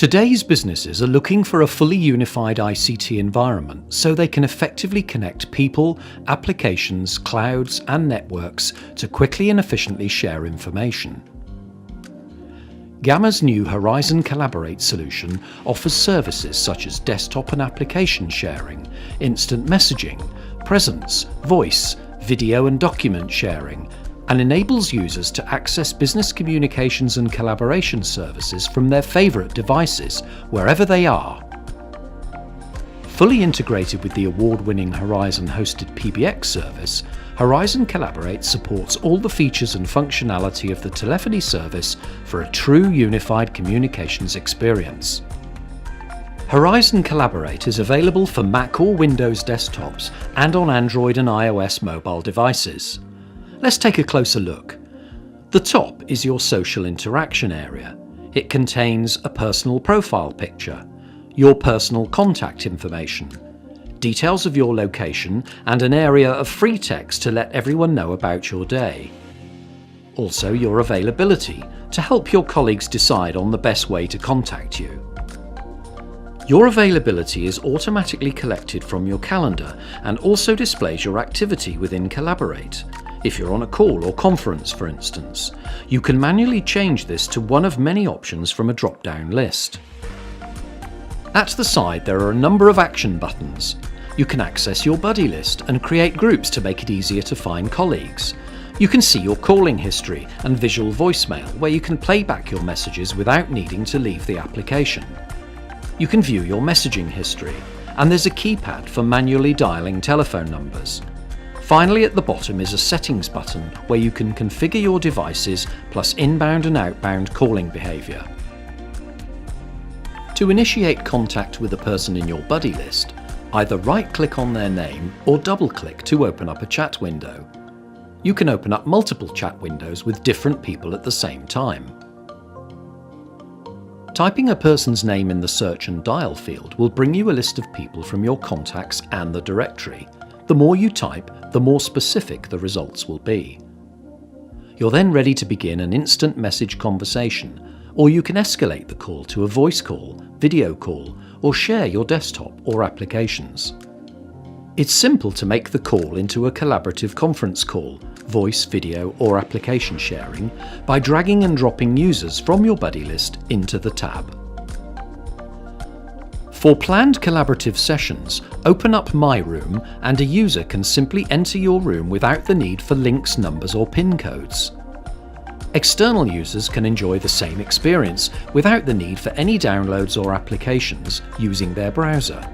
Today's businesses are looking for a fully unified ICT environment so they can effectively connect people, applications, clouds, and networks to quickly and efficiently share information. Gamma's new Horizon Collaborate solution offers services such as desktop and application sharing, instant messaging, presence, voice, video and document sharing, and enables users to access business communications and collaboration services from their favourite devices, wherever they are. Fully integrated with the award-winning Horizon-hosted PBX service, Horizon Collaborate supports all the features and functionality of the telephony service for a true unified communications experience. Horizon Collaborate is available for Mac or Windows desktops and on Android and iOS mobile devices. Let's take a closer look. The top is your social interaction area. It contains a personal profile picture, your personal contact information, details of your location, and an area of free text to let everyone know about your day. Also, your availability to help your colleagues decide on the best way to contact you. Your availability is automatically collected from your calendar and also displays your activity within Collaborate. If you're on a call or conference, for instance, you can manually change this to one of many options from a drop-down list. At the side, there are a number of action buttons. You can access your buddy list and create groups to make it easier to find colleagues. You can see your calling history and visual voicemail, where you can play back your messages without needing to leave the application. You can view your messaging history, and there's a keypad for manually dialing telephone numbers. Finally, at the bottom is a settings button where you can configure your devices plus inbound and outbound calling behaviour. To initiate contact with a person in your buddy list, either right-click on their name or double-click to open up a chat window. You can open up multiple chat windows with different people at the same time. Typing a person's name in the search and dial field will bring you a list of people from your contacts and the directory. The more you type, the more specific the results will be. You're then ready to begin an instant message conversation, or you can escalate the call to a voice call, video call, or share your desktop or applications. It's simple to make the call into a collaborative conference call, voice, video, or application sharing by dragging and dropping users from your buddy list into the tab. For planned collaborative sessions, open up My Room and a user can simply enter your room without the need for links, numbers, or PIN codes. External users can enjoy the same experience without the need for any downloads or applications using their browser.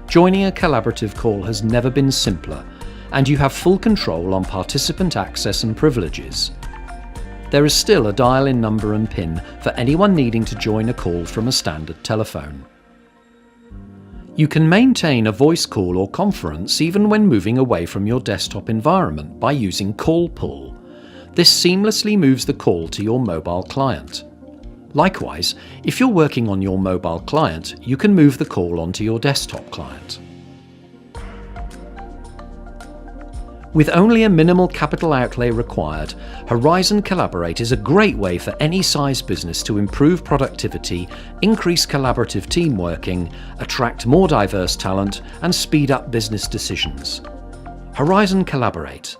Joining a collaborative call has never been simpler, and you have full control on participant access and privileges. There is still a dial-in number and PIN for anyone needing to join a call from a standard telephone. You can maintain a voice call or conference even when moving away from your desktop environment by using Call Pull. This seamlessly moves the call to your mobile client. Likewise, if you're working on your mobile client, you can move the call onto your desktop client. With only a minimal capital outlay required, Horizon Collaborate is a great way for any size business to improve productivity, increase collaborative team working, attract more diverse talent, and speed up business decisions. Horizon Collaborate.